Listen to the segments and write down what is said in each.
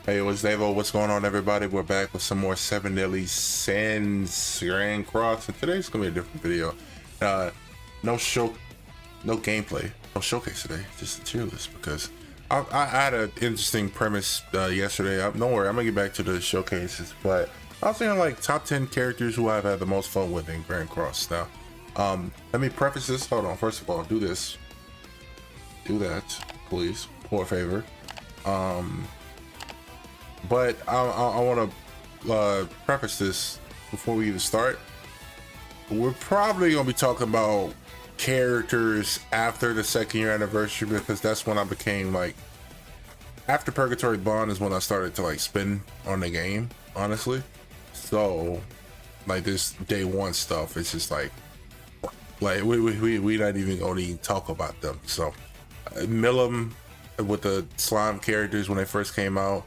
Hey, what's Davo? What's going on, everybody? We're back with some more Seven Deadly Sins Grand Cross, and today's gonna be a different video. No show, no gameplay, no showcase today. Just a tier list because I had an interesting premise yesterday. Don't worry, I'm gonna get back to the showcases, but I was thinking like top 10 characters who I've had the most fun with in Grand Cross. Now, let me preface this. Hold on. First of all, do this, do that, please, for a favor. But I want to preface this before we even start. We're probably going to be talking about characters after the 2nd year anniversary, because that's when I became like, after Purgatory Bond is when I started to like spin on the game, honestly. So like this day one stuff, it's just like we not even going to talk about them. So Milim with the slime characters when they first came out,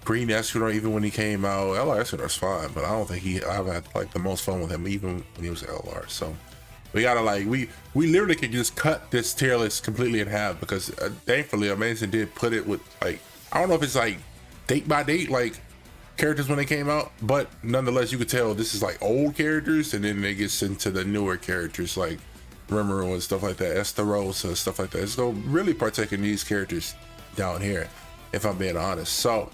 Green Escudor, even when he came out, LR Escudor's fine, but I don't think I've had like the most fun with him even when he was LR. So we gotta like, we literally could just cut this tier list completely in half, because thankfully Amazing did put it with like, I don't know if it's like date by date, like characters when they came out, but nonetheless, you could tell this is like old characters, and then it gets into the newer characters like Rimuru and stuff like that, Estarossa, stuff like that. So really partake in these characters down here, if I'm being honest. So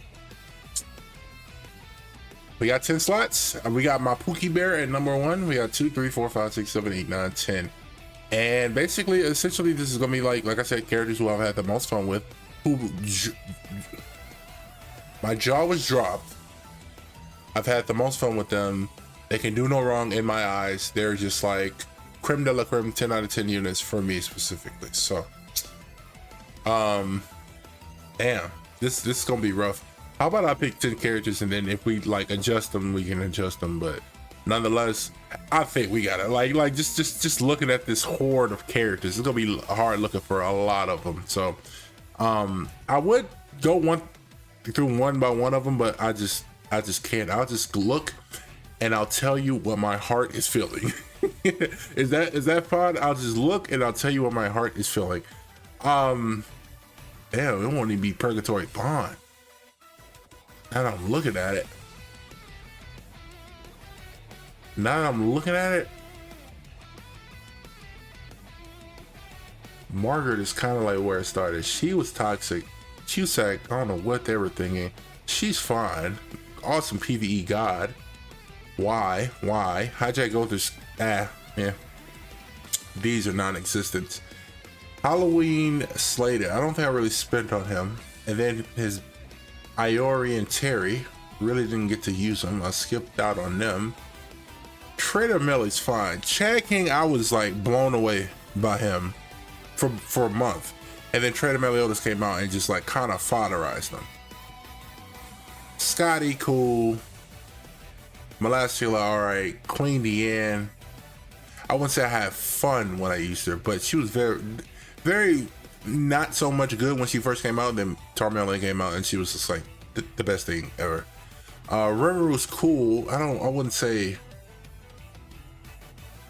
we got 10 slots. We got my Pookie Bear at number 1. We got 2, 3, 4, 5, 6, 7, 8, 9, 10. And basically, essentially, this is gonna be like I said, characters who I've had the most fun with. Who my jaw was dropped. I've had the most fun with them. They can do no wrong in my eyes. They're just like creme de la creme, 10 out of 10 units for me specifically. So, damn, this is gonna be rough. How about I pick 10 characters, and then if we like adjust them, we can adjust them. But nonetheless, I think we got it. Like just looking at this horde of characters, it's gonna be hard looking for a lot of them. So I would go through one by one of them, but I just can't. I'll just look and I'll tell you what my heart is feeling. Is that fine? I'll just look and I'll tell you what my heart is feeling. Damn, it won't even be Purgatory Bond. Now that I'm looking at it, Margaret is kind of like where it started. She was toxic. Cusack, I don't know what they were thinking. She's fine. Awesome PvE god. Why? Hijack go through. Yeah. These are non-existent. Halloween Slater. I don't think I really spent on him. And then his Iori and Terry, really didn't get to use them. I skipped out on them. Trader Melly's fine. Chad King, I was like blown away by him for a month, and then Trader Meliodas came out and just like kind of fodderized them. Scotty, cool. Melastula, all right. Queen Diane, I wouldn't say I had fun when I used her, but she was very not so much good when she first came out. Then Tarmelin came out and she was just like the best thing ever. River was cool. I wouldn't say,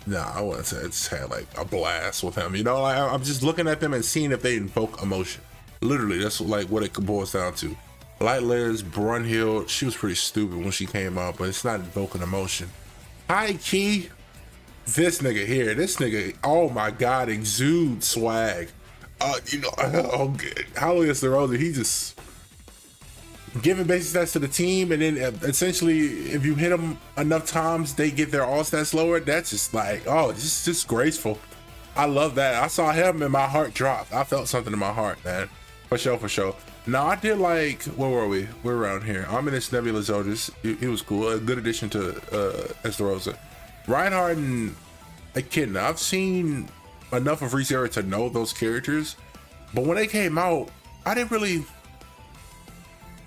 I wouldn't say it's had like a blast with him. You know, like, I'm just looking at them and seeing if they invoke emotion. Literally, that's like what it boils down to. Light Liz, Brunhild, she was pretty stupid when she came out, but it's not invoking emotion. High key, this nigga, oh my god, exudes swag. Halloween Estarossa, he just giving basic stats to the team, and then essentially if you hit them enough times, they get their all stats lowered. That's just like, just graceful. I love that. I saw him and my heart dropped. I felt something in my heart, man. For sure. Now I did like, where were we? We're around here. Ominous Nebula Zodis. He was cool. A good addition to Estarossa. Reinhardt and Echidna. I've seen enough of ReZero to know those characters, but when they came out, I didn't really.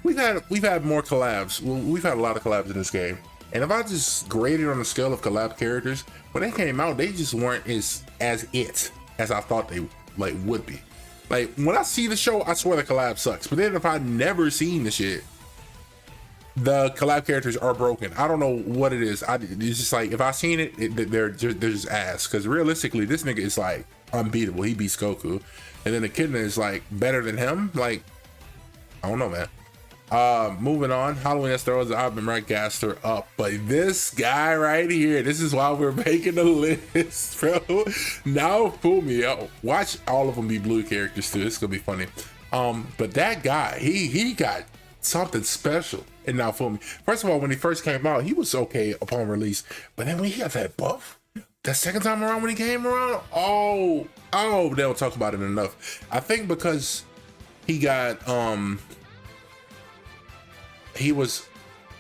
We've had more collabs. Well, we've had a lot of collabs in this game, and if I just graded on the scale of collab characters, when they came out, they just weren't as I thought they like would be. Like when I see the show, I swear the collab sucks. But then if I never seen the shit, the collab characters are broken. I don't know what it is. It's just like if I seen it, they're just ass. Because realistically, this nigga is like unbeatable. He beats Goku, and then the Echidna is like better than him. Like I don't know, man. Moving on, Halloween Esther I've been right gassed her up, but this guy right here, this is why we're making the list, bro. Now fool me. Watch all of them be blue characters too. It's gonna be funny. But that guy, he got something special. And now fool me. First of all, when he first came out, he was okay upon release, but then when he got that buff, that second time around when he came around, oh, they don't talk about it enough. I think because he got he was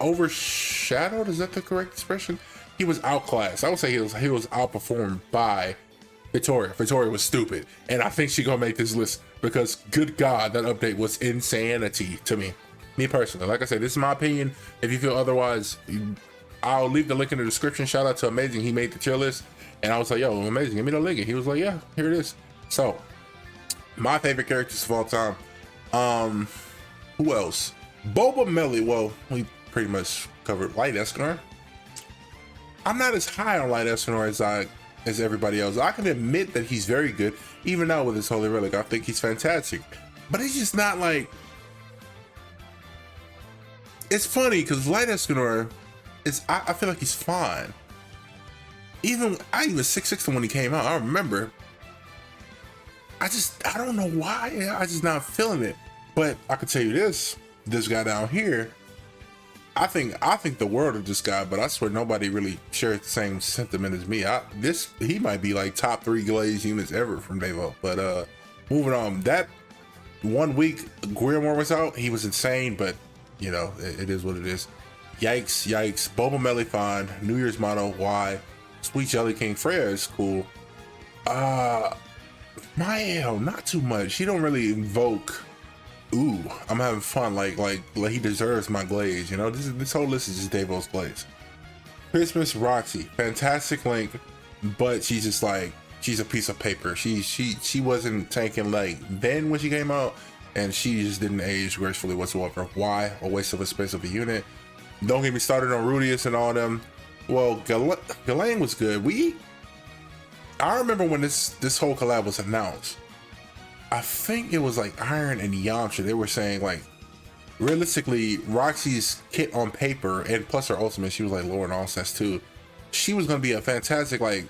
overshadowed. Is that the correct expression? He was outclassed. I would say he was outperformed by Victoria. Victoria was stupid, and I think she gonna make this list because good God, that update was insanity to me. Me personally, like I said, this is my opinion. If you feel otherwise, I'll leave the link in the description. Shout out to Amazing, he made the tier list, and I was like, "Yo, Amazing, give me the link." And he was like, "Yeah, here it is." So, my favorite characters of all time. Who else? Boba Melly. Well, we pretty much covered Light Escanor. I'm not as high on Light Escanor as everybody else. I can admit that he's very good, even now with his Holy Relic. I think he's fantastic, but he's just not like. It's funny because Light Escanor is. I feel like he's fine. I even 6'6" when he came out. I remember. I don't know why. I just not feeling it. But I can tell you this guy down here, I think the world of this guy, but I swear nobody really shares the same sentiment as me. He might be like top 3 Glaze units ever from Devo. But moving on, that 1 week Grimoire was out, he was insane, but you know, it is what it is. Yikes. Boba Melly fine. New Year's motto, why? Sweet Jelly King Freya is cool. Mael, not too much. She don't really invoke. Ooh, I'm having fun. Like he deserves my glaze. You know, this whole list is just Devo's glaze. Christmas Roxy, fantastic link, but she's just like she's a piece of paper. She wasn't tanking like then when she came out, and she just didn't age gracefully whatsoever. Why? A waste of a space of a unit. Don't get me started on Rudius and all them. Well, Ghislaine was good. I remember when this whole collab was announced. I think it was like Iron and Yamcha. They were saying like, realistically, Roxy's kit on paper and plus her ultimate, she was like lower in all sets too. She was gonna be a fantastic like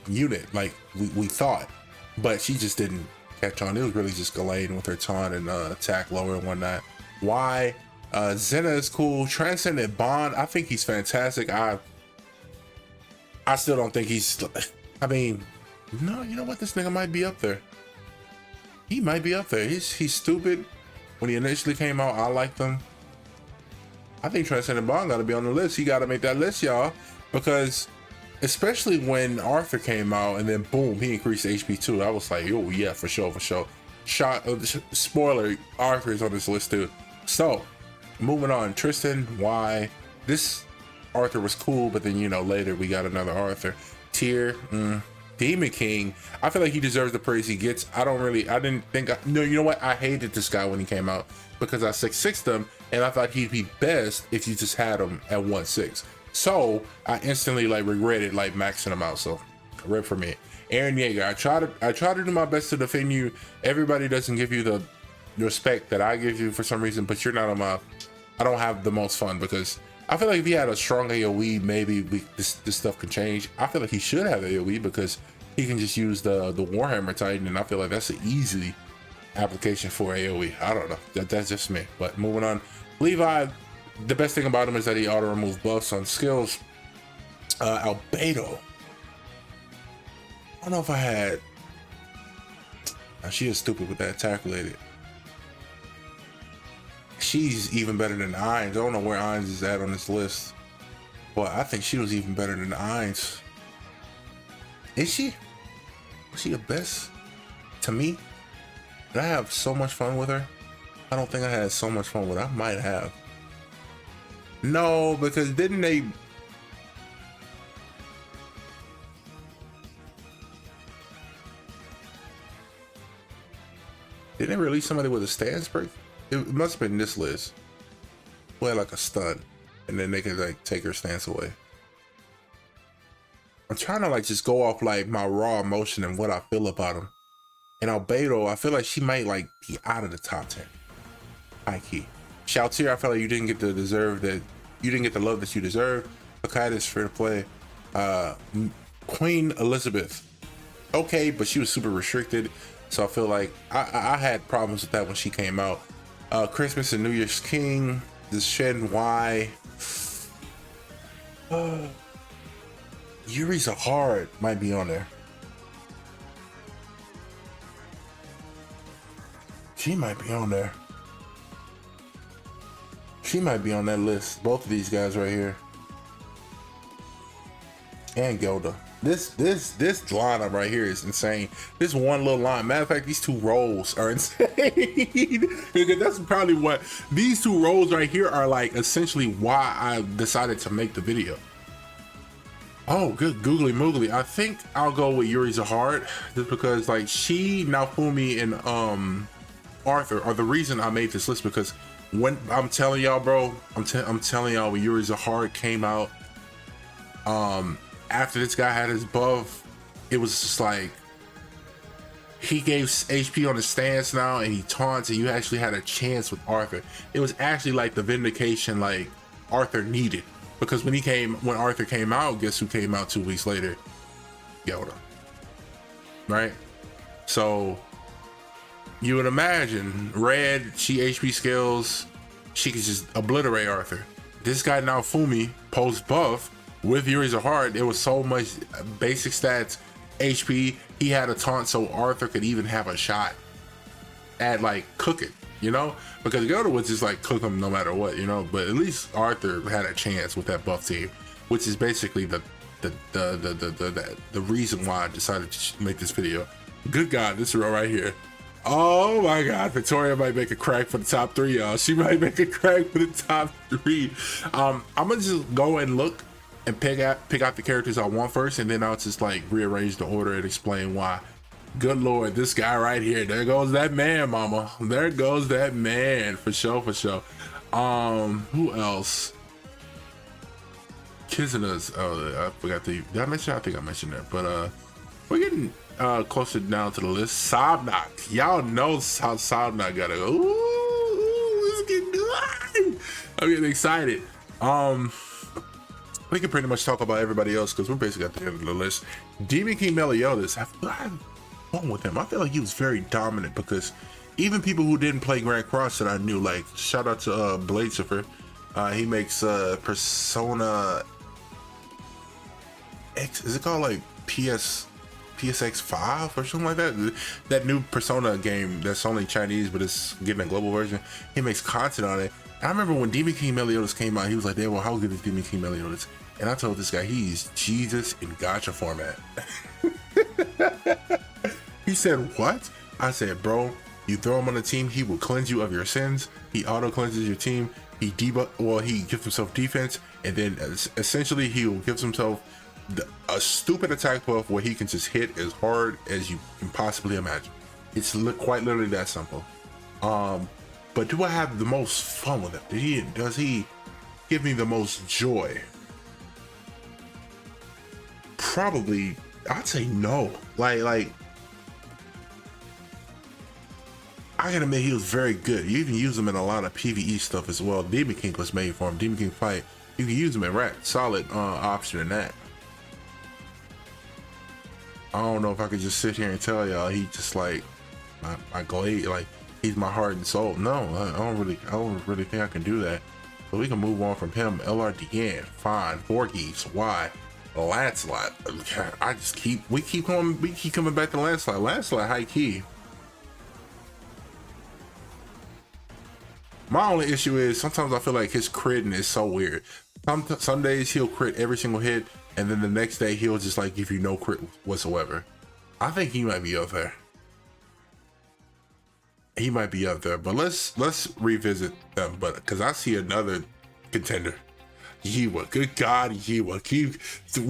unit, like we thought, but she just didn't catch on. It was really just Ghislaine with her taunt and attack lower and whatnot. Why? Zena is cool. Transcendent Bond, I think he's fantastic. I still don't think he's. I mean, no, you know what? This nigga might be up there. He might be up there. He's stupid. When he initially came out, I liked him. I think Transcendent Bond got to be on the list. He got to make that list, y'all, because especially when Arthur came out and then boom, he increased HP too. I was like, oh yeah, for sure. Spoiler: Arthur's on this list too. So, moving on, Tristan. Why? This Arthur was cool, but then you know later we got another Arthur. Tier. Demon King, I feel like he deserves the praise he gets. You know what? I hated this guy when he came out because I 6'6'd him and I thought he'd be best if you just had him at 1/6. So I instantly like regretted like maxing him out. So rip for me. Eren Yeager, I try to do my best to defend you. Everybody doesn't give you the respect that I give you for some reason, but you're not on my. I don't have the most fun because I feel like if he had a strong AoE, maybe this stuff can change. I feel like he should have AoE because he can just use the Warhammer Titan, and I feel like that's an easy application for AoE. I don't know. That's just me. But moving on, Levi. The best thing about him is that he auto remove buffs on skills. Albedo. I don't know if I had. She is stupid with that attack related. She's even better than Ainz. I don't know where Ainz is at on this list, but I think she was even better than Ainz. Is she? Was she the best? To me? Did I have so much fun with her? I don't think I had so much fun with her. I might have. No, because didn't they... Didn't they release somebody with a stance break? It must have been this list. Who had like a stun, and then they could like take her stance away. I'm trying to like just go off like my raw emotion and what I feel about him. And Albedo, I feel like she might like be out of the top 10. High key. Shouts here. I felt like you didn't get the deserve that you didn't get the love that you deserved. Hokkaido is free to play. Queen Elizabeth. Okay, but she was super restricted, so I feel like I had problems with that when she came out. Christmas and New Year's King. This Shen Y. Yuri Zahara might be on there. She might be on there. She might be on that list. Both of these guys right here. And Gilda. This lineup right here is insane. This one little line. Matter of fact, these two roles are insane. Because that's probably what these two roles right here are like. Essentially, why I decided to make the video. Oh, good googly moogly. I think I'll go with Yuri Zahara just because like she, Naofumi, and Arthur are the reason I made this list. Because when I'm telling y'all, bro, I'm telling y'all when Yuri Zahara came out, after this guy had his buff, it was just like he gave HP on the stance now, and he taunts, and you actually had a chance with Arthur. It was actually like the vindication like Arthur needed, because when Arthur came out, guess who came out 2 weeks later? Yoda, right? So you would imagine Red, she HP skills, she could just obliterate Arthur. This guy Naofumi post buff with Yuri Zahara, there was so much basic stats, HP. He had a taunt, so Arthur could even have a shot at like cooking, you know, because the other would just like cook him no matter what, you know. But at least Arthur had a chance with that buff team, which is basically the reason why I decided to make this video. Good God, this row right here. Oh my God, Victoria might make a crack for the top 3, y'all. She might make a crack for the top 3. I'm gonna just go and look and pick out the characters I want first, and then I'll just like rearrange the order and explain why. Good Lord, this guy right here. There goes that man, mama. There goes that man, for sure, for sure. Who else? Kizana's. Oh, I forgot to. Did I mention? I think I mentioned that. But we're getting closer down to the list. Sabnak. Y'all know how Sabnak gotta go. Ooh, it's getting good. I'm getting excited. We can pretty much talk about everybody else because we're basically at the end of the list. Demon King Meliodas, I have fun with him. I feel like he was very dominant because even people who didn't play Grand Cross that I knew, like shout out to Bladesifer, he makes Persona X, is it called like PSX 5 or something like that? That new Persona game that's only Chinese but it's getting a global version. He makes content on it. I remember when Demon King Meliodas came out, he was like, well, how good is Demon King Meliodas? And I told this guy, he's Jesus in gacha format. He said, what? I said, bro, you throw him on the team, he will cleanse you of your sins. He auto cleanses your team. He gives himself defense, and then essentially he will give himself a stupid attack buff where he can just hit as hard as you can possibly imagine. It's quite literally that simple. But do I have the most fun with him? Does he give me the most joy? Probably, I'd say no. Like I gotta admit, he was very good. You even use him in a lot of PvE stuff as well. Demon King was made for him. Demon King fight, you can use him in rat. Solid option in that. I don't know if I could just sit here and tell y'all he just like my glade, like he's my heart and soul. No, I don't really think I can do that. But we can move on from him. LRDN, fine. Vorgeese, why? Lancelot. We keep coming back to Lancelot. Lancelot, high key. My only issue is sometimes I feel like his critting is so weird. Some days he'll crit every single hit, and then the next day he'll just like give you no crit whatsoever. I think he might be up there. He might be up there, but let's revisit them. But because I see another contender, Yiwa. Good God, Yiwa.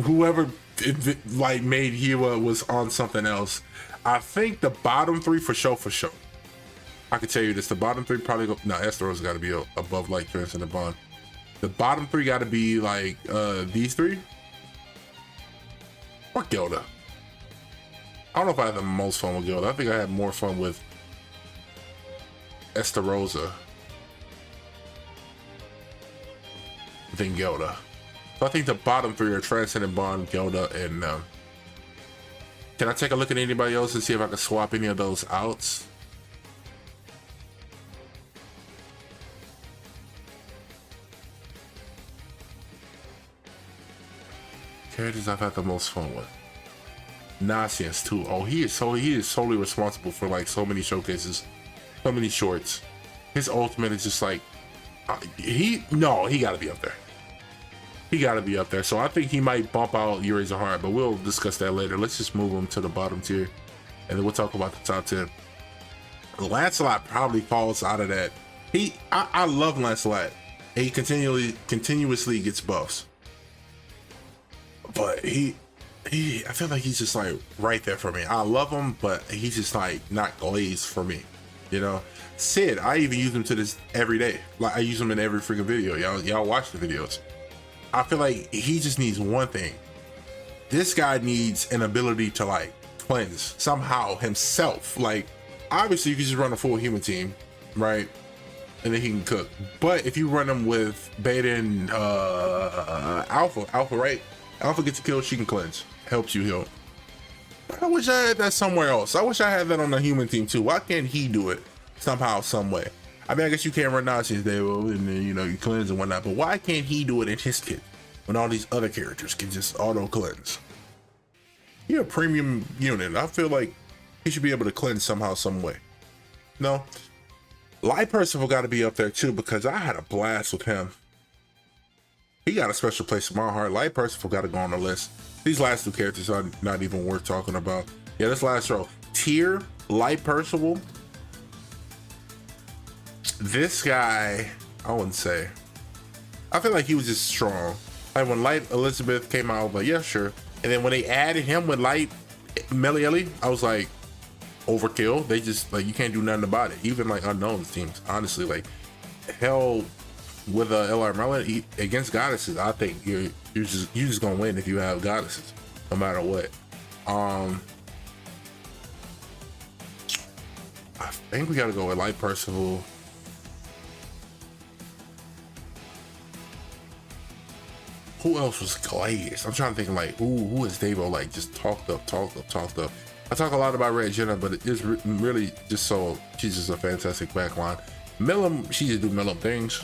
Whoever like made Yiwa was on something else. I think the bottom 3 for sure. I can tell you this: the bottom 3 probably go. No, Esteros got to be above like Trance and the Bond. The bottom 3 got to be like these 3 or Gilda. I don't know if I had the most fun with Gilda. I think I had more fun with Esterosa than Gilda. So I think the bottom three are Transcendent Bond, Gilda, and can I take a look at anybody else and see if I can swap any of those out? Characters I've had the most fun with. Nonsense too. Oh, he is solely responsible for like so many showcases, so many shorts. His ultimate is just like he gotta be up there. He gotta be up there. So I think he might bump out Eraserheart, but we'll discuss that later. Let's just move him to the bottom tier, and then we'll talk about the top 10. Lancelot probably falls out of that. I love Lancelot. He continuously gets buffs, but I feel like he's just like right there for me. I love him, but he's just like not glazed for me, you know. Sid, I even use him to this every day. Like I use him in every freaking video. Y'all watch the videos. I feel like he just needs one thing. This guy needs an ability to like cleanse somehow himself. Like obviously you can just run a full human team, right? And then he can cook. But if you run him with Beta and Alpha, right? Alpha gets a kill, she can cleanse. Helps you heal. I wish I had that somewhere else. I wish I had that on the human team too. Why can't he do it somehow, some way? I mean, I guess you can't run Nazis there, and then, you know, you cleanse and whatnot, but why can't he do it in his kit when all these other characters can just auto cleanse? You're a premium unit. I feel like he should be able to cleanse somehow, some way. No, Light Percival got to be up there too, because I had a blast with him. He got a special place in my heart. Light Percival got to go on the list. These last two characters are not even worth talking about. Yeah, this last row. Tier, Light Percival. This guy, I wouldn't say. I feel like he was just strong. Like when Light Elizabeth came out, I was like, yeah, sure. And then when they added him with Light Meliele, I was like, overkill. They just like, you can't do nothing about it. Even like unknown teams, honestly, like hell with LR Melon against goddesses. I think you're just gonna win if you have goddesses, no matter what. I think we gotta go with Light Percival. Who else was glazed? I'm trying to think like who is Devo like just talked up. I talk a lot about Red Jenna, but it is really just so she's just a fantastic backline. Milim, she just do Milim things.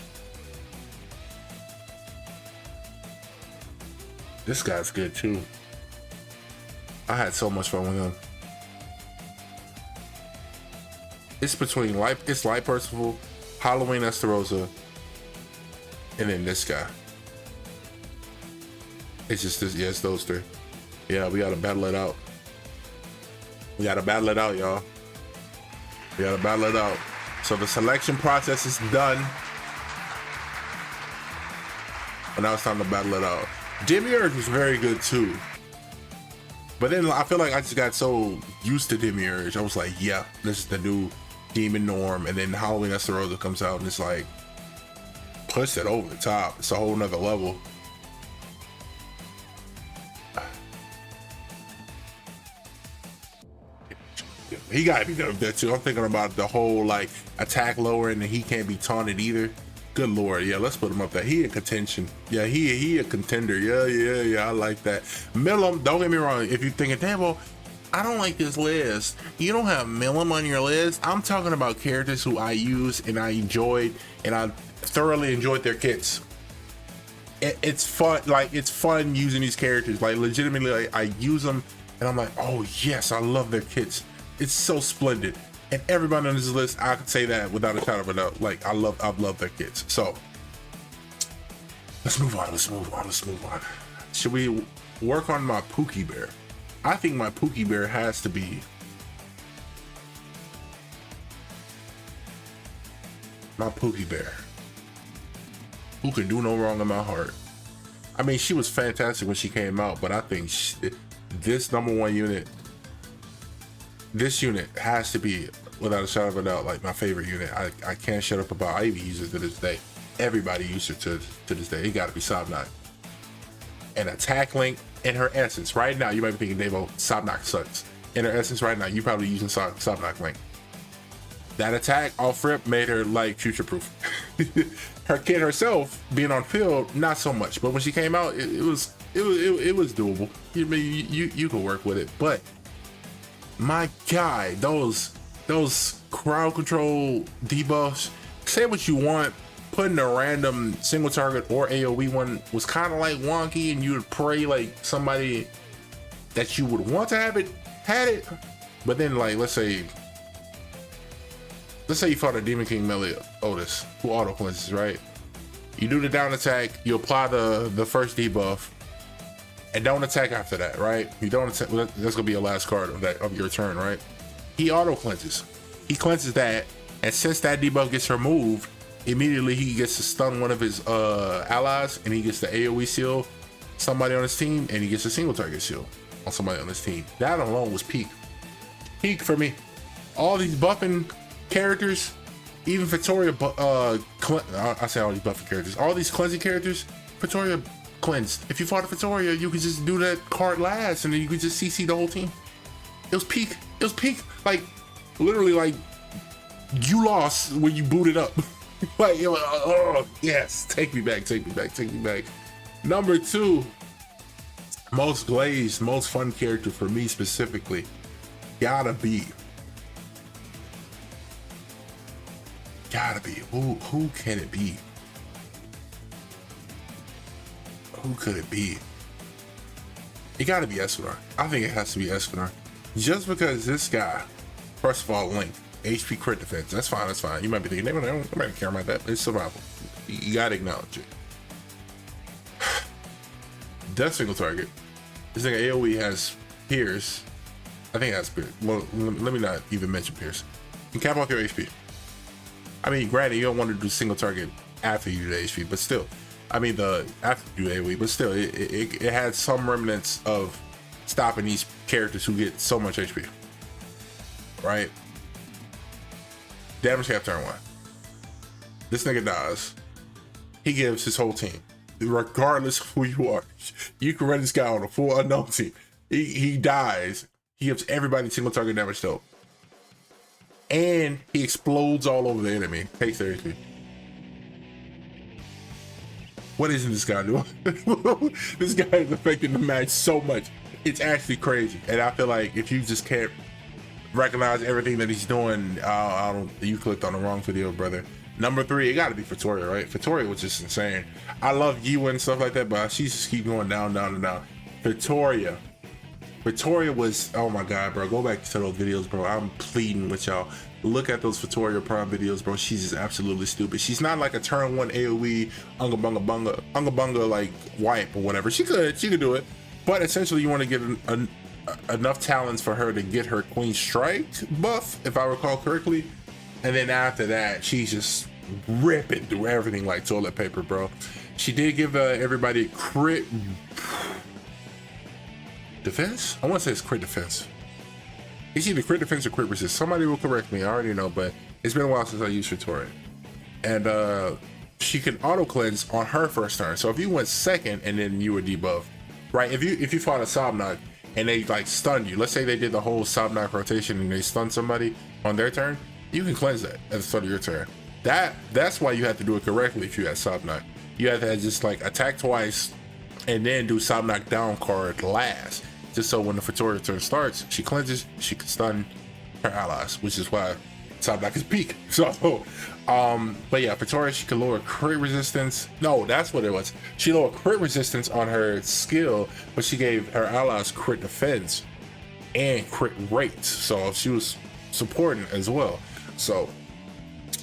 This guy's good too. I had so much fun with him. It's between Light Percival, Halloween Estarossa, and then this guy. It's just this, yeah, it's those three. Yeah, we gotta battle it out. We gotta battle it out, y'all. We gotta battle it out. So the selection process is done. And now it's time to battle it out. Demiurge was very good too. But then I feel like I just got so used to Demiurge. I was like, yeah, this is the new demon norm. And then Halloween Estarossa comes out and it's like, push it over the top. It's a whole nother level. He gotta be up there too. I'm thinking about the whole like attack lower and he can't be taunted either. Good lord, yeah, let's put him up there. He a contention. Yeah, he a contender. Yeah, I like that. Milim, don't get me wrong. If you're thinking, damn, well, I don't like this list. You don't have Milim on your list. I'm talking about characters who I use and I enjoyed and I thoroughly enjoyed their kits. It's fun. Like it's fun using these characters. Like legitimately, like, I use them and I'm like, oh yes, I love their kits. It's so splendid. And everybody on this list, I could say that without a shadow of a doubt. Like I've loved their kids. So let's move on. Should we work on my Pookie Bear? I think my Pookie Bear has to be my Pookie Bear, who can do no wrong in my heart. I mean, she was fantastic when she came out, but I think this #1 unit, this unit has to be, without a shadow of a doubt, like my favorite unit. I can't shut up about. I even use it to this day. Everybody uses it to this day. It got to be Sobnok. And Attack Link in her essence right now. You might be thinking, Davo, Sobnok sucks. In her essence right now, you're probably using Sobnok Link. That attack off rip made her like future proof. Her kid herself being on field, not so much. But when she came out, it was doable. You could work with it. But my guy, those crowd control debuffs. Say what you want. Putting a random single target or AoE one was kind of like wonky, and you would pray like somebody that you would want to have it had it. But then, like, let's say you fought a Demon King Meliodas who auto cleanses, right? You do the down attack, you apply the first debuff, and don't attack after that, right? You don't attack. That's gonna be your last card of your turn, right? He auto cleanses. He cleanses that, and since that debuff gets removed, immediately he gets to stun one of his allies, and he gets the AoE seal somebody on his team, and he gets a single target seal on somebody on his team. That alone was peak for me. All these buffing characters, even Victoria, I say all these buffing characters, all these cleansing characters, Victoria cleansed. If you fought a Victoria, you could just do that card last, and then you could just CC the whole team. It was peak. Like, literally, like, you lost when you booted up. Like, you're like, oh yes, take me back. Number 2, most glazed, most fun character for me specifically, gotta be. Who can it be? Who could it be? It gotta be Espenar. I think it has to be Espenar. Just because this guy, first of all, Link, HP crit defense. That's fine. You might be thinking, they don't care about that. It's survival. You gotta acknowledge it. Death single target. This thing AoE has Pierce. I think it has Pierce. Well, let me not even mention Pierce. You can cap off your HP. I mean, granted, you don't want to do single target after you do the HP, but still. I mean, after you do AoE, but still, it had some remnants of stopping these characters who get so much HP. Right? Damage cap turn 1. This nigga dies. He gives his whole team, regardless of who you are. You can run this guy on a full unknown team. He dies. He gives everybody single target damage though. And he explodes all over the enemy. Takes their HP. What isn't this guy doing? This guy is affecting the match so much. It's actually crazy. And I feel like if you just can't recognize everything that he's doing, you clicked on the wrong video, brother. Number 3, it got to be Victoria, right? Victoria was just insane. I love you and stuff like that, but she just keep going down. Victoria was, oh my god, bro, go back to those videos, bro. I'm pleading with y'all, look at those Victoria Prime videos, bro. She's just absolutely stupid. She's not like a turn 1 AoE unga bunga like wipe or whatever. She could do it, but essentially you want to get enough talents for her to get her Queen Strike buff, if I recall correctly, and then after that she's just ripping through everything like toilet paper, bro. She did give everybody crit defense. I want to say it's crit defense. It's either crit defense or crit resist. Somebody will correct me. I already know, but it's been a while since I used Victoria. And she can auto cleanse on her first turn. So if you went second and then you were debuffed, right? If you fought a Sobnok and they like stunned you, let's say they did the whole Sobnok rotation and they stunned somebody on their turn, you can cleanse that at the start of your turn. That's why you have to do it correctly. If you had Sobnok, you have to just like attack twice and then do Sobnok down card last. Just so when the Victoria turn starts, she cleanses, she can stun her allies, which is why Sobnok is peak. So, but yeah, Victoria, she can lower crit resistance. No, that's what it was. She lowered crit resistance on her skill, but she gave her allies crit defense and crit rates. So she was supporting as well. So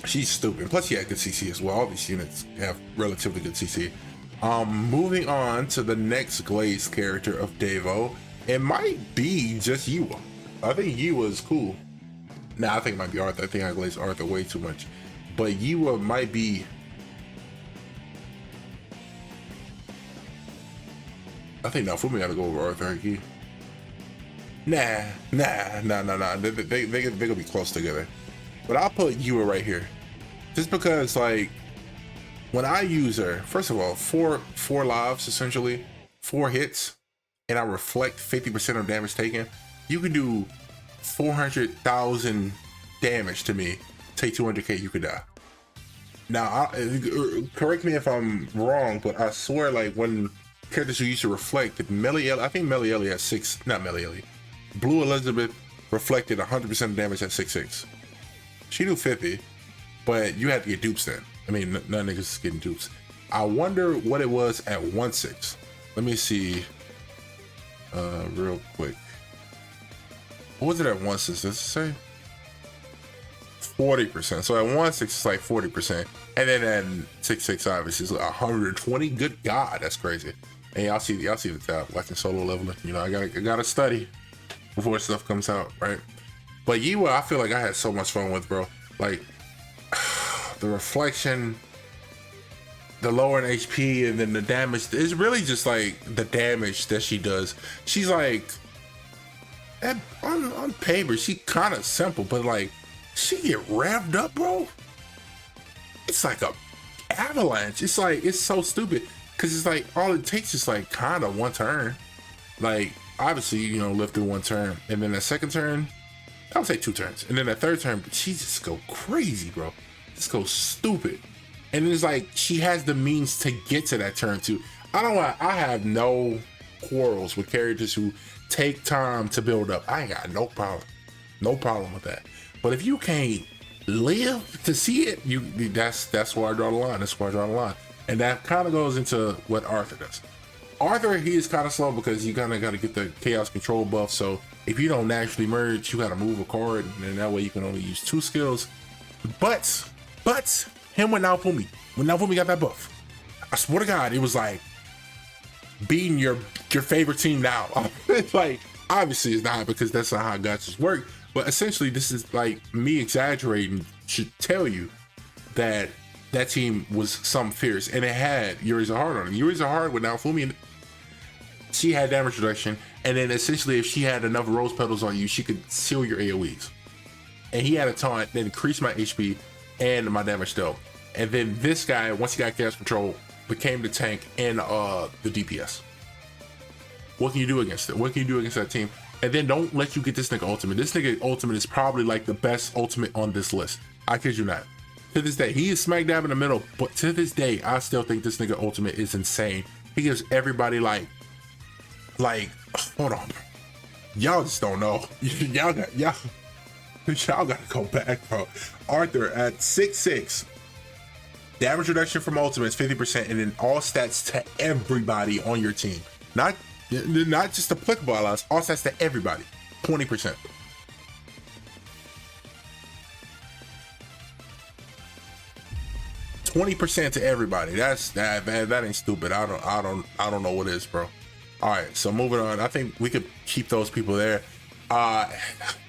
she's stupid. Plus, she had good CC as well. All these units have relatively good CC. Moving on to the next Glaze character of Devo. It might be just Yiwa. I think Yiwa is cool. Nah, I think it might be Arthur. I think I glazed Arthur way too much. But Yiwa might be... I think Naofumi gotta go over Arthur Haki. Nah. They're gonna be close together. But I'll put Yiwa right here. Just because, like, when I use her, first of all, four lives, essentially, 4 hits, and I reflect 50% of damage taken, you can do 400,000 damage to me. Take 200k, you could die. Now, correct me if I'm wrong, but I swear, like when characters who used to reflect, Melielli, I think Melielli had six, not Melielli, Blue Elizabeth reflected 100% of damage at 6/6. She do 50, but you had to get dupes then. I mean, none niggas is getting dupes. I wonder what it was at 1/6. Let me see, real quick. What was it at 1/6? Does it say? 40%. So at 1/6 it's like 40%, and then at 6/6 obviously is 120. Good God, that's crazy. And y'all see the tab watching solo leveling. You know, I gotta study before stuff comes out, right? But Yiwa, I feel like I had so much fun with, bro. Like the reflection, the lowering HP, and then the damage. It's really just like the damage that she does. She's like, on paper, she kind of simple, but like she get revved up, bro. It's like a avalanche. It's like, it's so stupid because it's like all it takes is like kind of one turn. Like obviously, you know, live through one turn, and then the second turn, I would say 2 turns, and then the third turn, she just go crazy, bro. Just go stupid. And it's like she has the means to get to that turn too. I have no quarrels with characters who take time to build up. I ain't got no problem with that. But if you can't live to see it, that's where I draw the line. That's where I draw the line. And that kind of goes into what Arthur does. Arthur, he is kind of slow because you kind of got to get the chaos control buff. So if you don't naturally merge, you got to move a card, and then that way you can only use 2 skills. But him with Naofumi, when Naofumi got that buff, I swear to God, it was like beating your favorite team now. It's like, obviously it's not, because that's not how gachas work. But essentially, this is like me exaggerating should tell you that that team was something fierce, and it had Yuri's Heart on it. Yuri's Heart with Naofumi, she had damage reduction, and then essentially if she had enough rose petals on you, she could seal your AoEs. And he had a taunt that increased my HP and my damage dealt. And then this guy, once he got chaos control, became the tank and the DPS. What can you do against it? What can you do against that team? And then don't let you get this nigga ultimate. This nigga ultimate is probably like the best ultimate on this list. I kid you not. To this day, he is smack dab in the middle, but to this day, I still think this nigga ultimate is insane. He gives everybody like, hold on, y'all just don't know. y'all gotta go back, bro. Arthur at 6/6, damage reduction from ultimates 50%, and then all stats to everybody on your team. Not just applicable allies, all stats to everybody, 20%. 20% to everybody. That ain't stupid. I don't know what is, bro. All right, so moving on. I think we could keep those people there.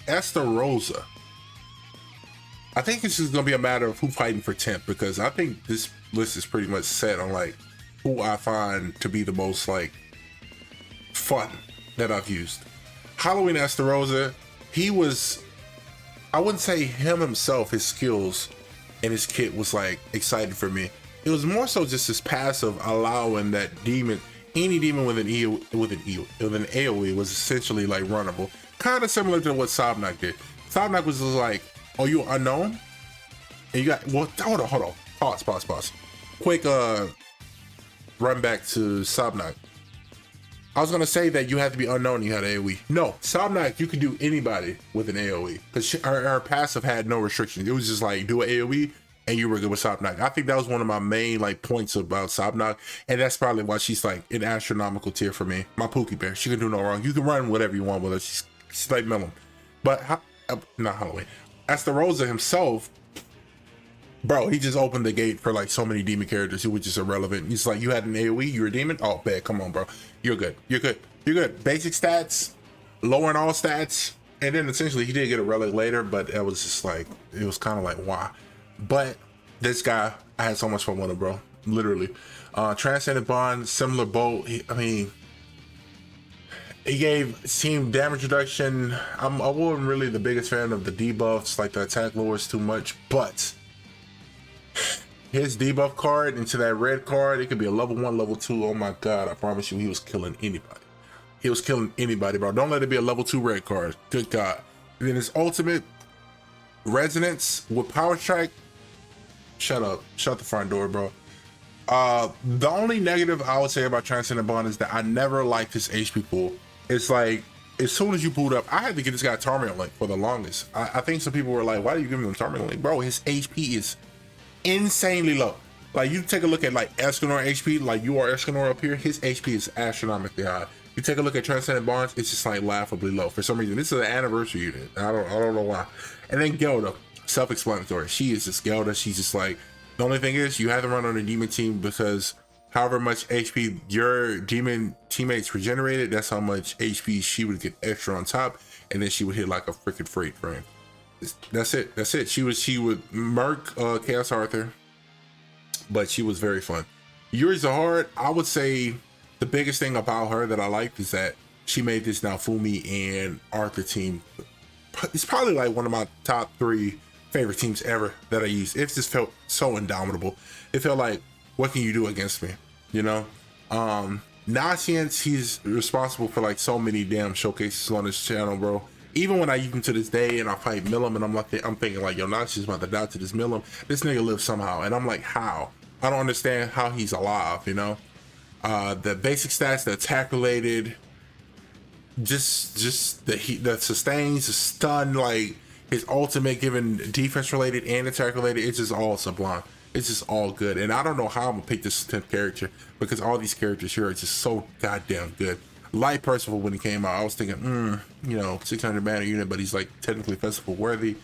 Estarossa. I think this is gonna be a matter of who fighting for 10th, because I think this list is pretty much set on like who I find to be the most like fun that I've used. Halloween Estarossa, he was, I wouldn't say him himself, his skills and his kit was like exciting for me. It was more so just his passive allowing that demon, any demon with an AoE was essentially like runnable. Kind of similar to what Sobnak did. Sobnak was just like, oh, you unknown? And you got, well, hold on. Pause. Quick run back to Sobnak. I was gonna say that you had to be unknown and you had AoE. No, Sobnak, you could do anybody with an AoE, because her passive had no restrictions. It was just like do an AoE and you were good with Sobnak. I think that was one of my main like points about Sobnak, and that's probably why she's like an astronomical tier for me. My Pookie Bear, she can do no wrong. You can run whatever you want with her. She's like melon. But not Halloween. Estarossa himself, bro, he just opened the gate for like so many demon characters who were just irrelevant. He's like, you had an AoE, you're a demon? Oh, bad, come on, bro. You're good. Basic stats, lowering all stats, and then essentially he did get a relic later, but it was just like, it was kind of like, why? But this guy, I had so much fun with him, bro. Literally. Transcendent Bond, similar bolt. He gave team damage reduction. I wasn't really the biggest fan of the debuffs, like the attack lowers too much, but his debuff card into that red card, it could be a level 1, level 2. Oh my God, I promise you, he was killing anybody. He was killing anybody, bro. Don't let it be a level 2 red card. Good God. And then his ultimate, Resonance with Power Strike. Shut up. Shut the front door, bro. The only negative I would say about Transcendent Bond is that I never liked his HP pool. It's like, as soon as you pulled up, I had to get this guy Torment Link for the longest. I think some people were like, why do you give him Torment Link? Bro, his HP is insanely low. Like, you take a look at like Escanor HP, like you are Escanor up here, his HP is astronomically high. You take a look at Transcendent Bonds, it's just like laughably low. For some reason, this is an anniversary unit. I don't know why. And then Gelda, self-explanatory. She is just Gelda. She's just like, the only thing is you have to run on a demon team because however much HP your demon teammates regenerated, that's how much HP she would get extra on top, and then she would hit like a freaking freight train. That's it. That's it. She would murk Chaos Arthur, but she was very fun. Yuri Zahard, I would say the biggest thing about her that I liked is that she made this Naofumi and Arthur team. It's probably like one of my top 3 favorite teams ever that I used. It just felt so indomitable. It felt like, what can you do against me? You know? Nonsense, he's responsible for like so many damn showcases on this channel, bro. Even when I use him to this day and I fight Milim and I'm thinking like, yo, Nonsense about to die to this Milim. This nigga lives somehow. And I'm like, how? I don't understand how he's alive, you know? The basic stats, the attack related, just the sustains, the stun, like his ultimate given defense related and attack related, it's just all sublime. It's just all good. And I don't know how I'm gonna pick this 10th character because all these characters here are just so goddamn good. Light Percival, when he came out, I was thinking, you know, 600 mana unit, but he's like technically festival worthy.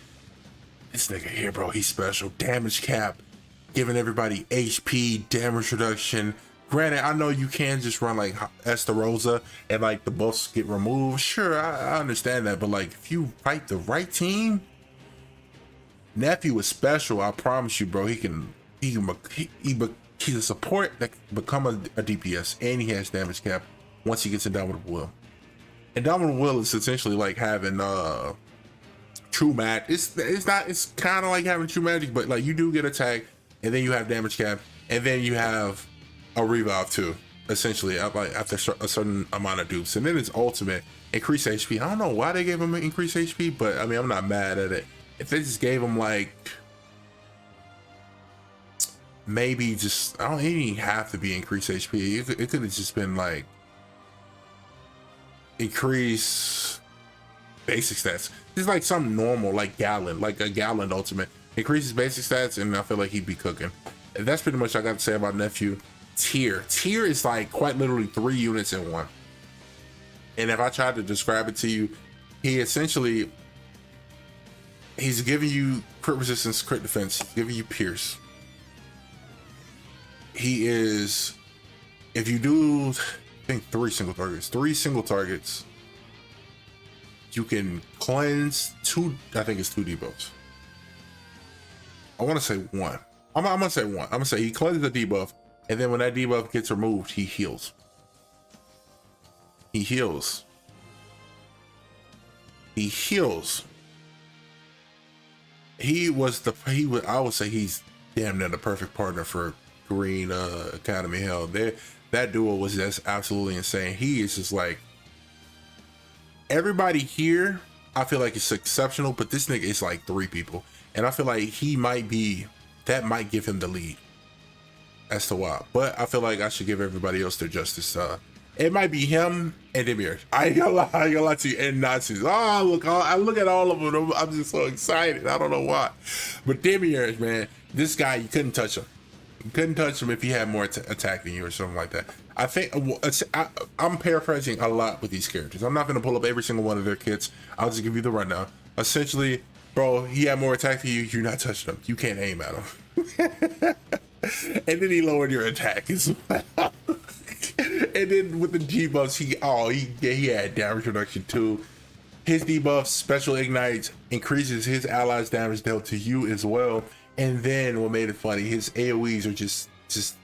This nigga here, bro, he's special. Damage cap, giving everybody HP, damage reduction. Granted, I know you can just run like Estarossa and like the buffs get removed. Sure, I understand that, but like if you fight the right team, Nephew is special. I promise you, bro. He's a support that can become a DPS, and he has damage cap once he gets Indomitable Will. Indomitable Will is essentially like having True Magic. It's kind of like having True Magic, but like you do get attack, and then you have damage cap, and then you have a revive too, essentially, like after a certain amount of dupes. And then it's ultimate, increase HP. I don't know why they gave him an increased HP, but I mean, I'm not mad at it. If they just gave him like, maybe just, it didn't even have to be increased HP. It could have just been like, increase basic stats. It's like something normal, like Gallon, like a Gallon ultimate. Increases basic stats, and I feel like he'd be cooking. And that's pretty much what I got to say about Nephew. Tier is like quite literally 3 units in one. And if I tried to describe it to you, he's giving you crit resistance, crit defense, he's giving you pierce. He is, if you do, I think 3 single targets, you can cleanse 2, I think it's 2 debuffs. I want to say 1. I'm gonna say 1. I'm gonna say he cleanses the debuff, and then when that debuff gets removed, he heals. He heals. I would say he's damn near the perfect partner for Green Academy. Hell, that duo was just absolutely insane. He is just like, everybody here, I feel like it's exceptional, but this nigga is like 3 people. And I feel like that might give him the lead as to why. But I feel like I should give everybody else their justice. It might be him and Demir. I ain't gonna lie to you, and Nazis. I look at all of them. I'm just so excited. I don't know why. But Demir, man, this guy, you couldn't touch him. You couldn't touch him if he had more attack than you or something like that. I think I'm paraphrasing a lot with these characters. I'm not going to pull up every single one of their kits. I'll just give you the rundown. Essentially, bro, he had more attack than you. You're not touching him. You can't aim at him. And then he lowered your attack as well. And then with the debuffs, he had damage reduction too. His debuffs, special ignites, increases his allies' damage dealt to you as well. And then what made it funny, his AoEs are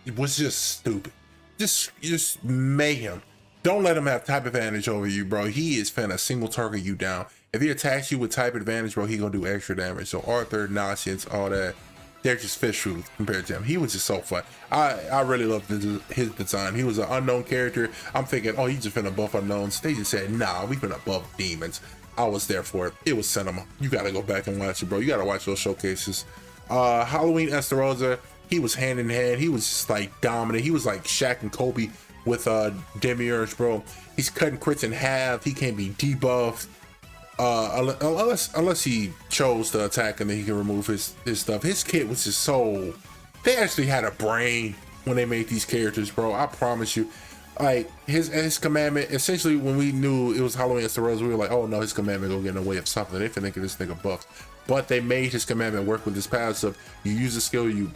it was just stupid. Just mayhem. Don't let him have type advantage over you, bro. He is finna single target you down. If he attacks you with type advantage, bro, he gonna do extra damage. So Arthur, Nonsense, all that, they're just fish food compared to him. He was just so fun. I really loved his design. He was an unknown character. I'm thinking, oh, he's just finna buff unknowns. They just said, nah, we finna buff demons. I was there for it. It was cinema. You gotta go back and watch it, bro. You gotta watch those showcases. Halloween Estarossa, he was hand in hand. He was just like dominant. He was like Shaq and Kobe with Demiurge, bro. He's cutting crits in half. He can't be debuffed. Unless he chose to attack and then he can remove his stuff. His kit was just so, they actually had a brain when they made these characters, bro. I promise you. Like his commandment, essentially when we knew it was Halloween Estarossa, we were like, oh no, his commandment gonna get in the way of something. They finna get this nigga buffed. But they made his commandment work with this passive. You use the skill, you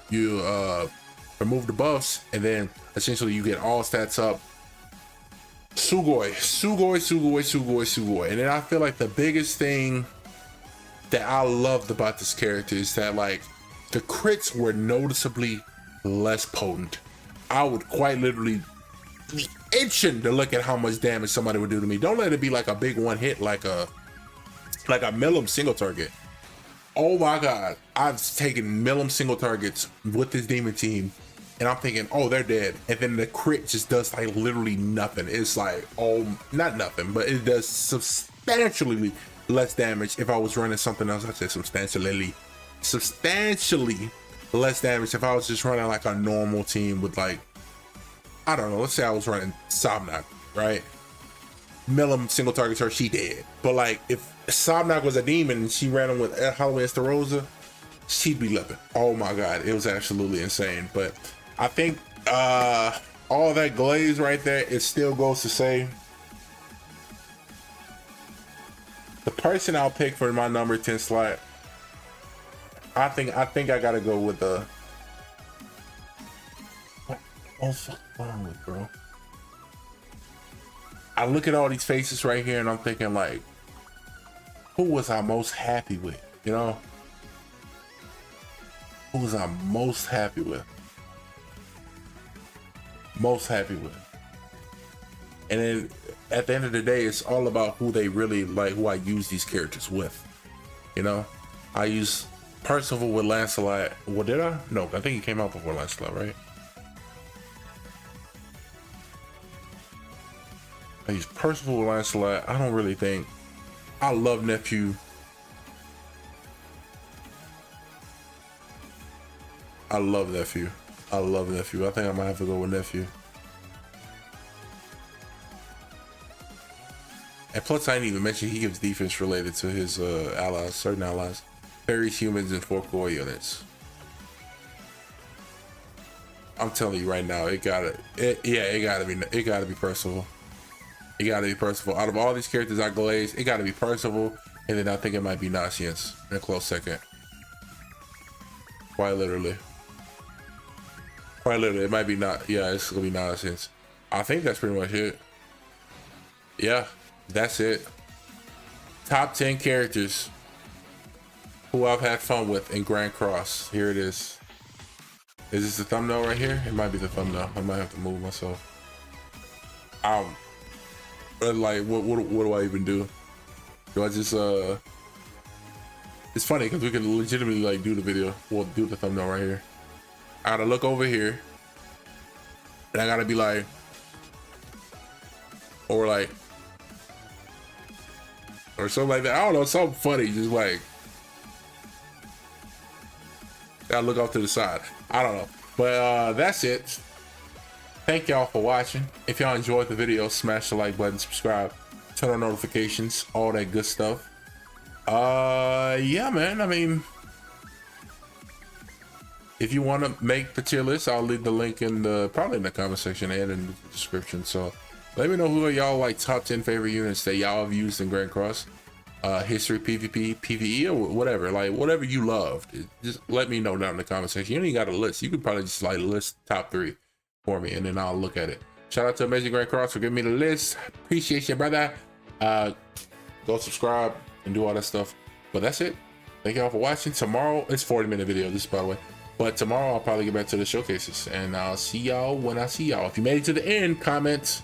remove the buffs, and then essentially you get all stats up. Sugoi. And then I feel like the biggest thing that I loved about this character is that like the crits were noticeably less potent. I would quite literally be itching to look at how much damage somebody would do to me. Don't let it be like a big one hit like a Milim single target. Oh my god, I've taken Milim single targets with this demon team and I'm thinking, oh, they're dead, and then the crit just does like literally nothing. It's like, oh, not nothing, but it does substantially less damage. If I was running something else, I'd say substantially less damage if I was just running like a normal team with like, I don't know, let's say I was running Sobnak, right? Milim single targets her, she dead. But like if Sobnak was a demon and she ran him with Halloween Estarossa, she'd be living. Oh my god, it was absolutely insane. But I think all that glaze right there, it still goes to say the person I'll pick for my number 10 slot, I think I gotta go with the what the fuck wrong with, bro? I look at all these faces right here and I'm thinking like, who was I most happy with? You know? Who was I most happy with? And then at the end of the day, it's all about who they really like, who I use these characters with. You know? I use Percival with Lancelot. What did I? No, I think he came out before Lancelot, right? I use Percival with Lancelot. I don't really think. I love Nephew. I love Nephew. I think I might have to go with Nephew. And plus, I didn't even mention he gives defense related to his allies, certain allies. Fairies, humans, and 4 core units. I'm telling you right now, it gotta be Percival. It gotta be Percival. Out of all these characters I glazed, it gotta be Percival, and then I think it might be Nociens in a close second. Quite literally, it might be not. Yeah, it's gonna be Nociens. I think that's pretty much it. Yeah, that's it. Top 10 characters who I've had fun with in Grand Cross. Here it is. Is this the thumbnail right here? It might be the thumbnail. I might have to move myself. Like, what do I even do? Do I just it's funny because we can legitimately like do the video. We'll do the thumbnail right here. I gotta look over here and I gotta be like, or something like that. I don't know, something funny, just like gotta look off to the side. I don't know, but that's it. Thank y'all for watching. If y'all enjoyed the video, smash the like button, subscribe, turn on notifications, all that good stuff. Yeah, man, I mean, if you want to make the tier list, I'll leave the link in probably in the comment section and in the description. So let me know who are y'all like top 10 favorite units that y'all have used in Grand Cross, history, PvP, PvE, or whatever, like whatever you loved. Just let me know down in the comment section. You don't even got a list. You could probably just like list top 3 for me and then I'll look at it. Shout out to Amazing Grand Cross for giving me the list. Appreciate you, brother. Go subscribe and do all that stuff. But that's it. Thank y'all for watching. Tomorrow, it's 40-minute video, this by the way. But tomorrow I'll probably get back to the showcases and I'll see y'all when I see y'all. If you made it to the end, comment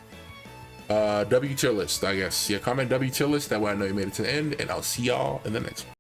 W tier list, I guess. Yeah, comment W tier list. That way I know you made it to the end, and I'll see y'all in the next one.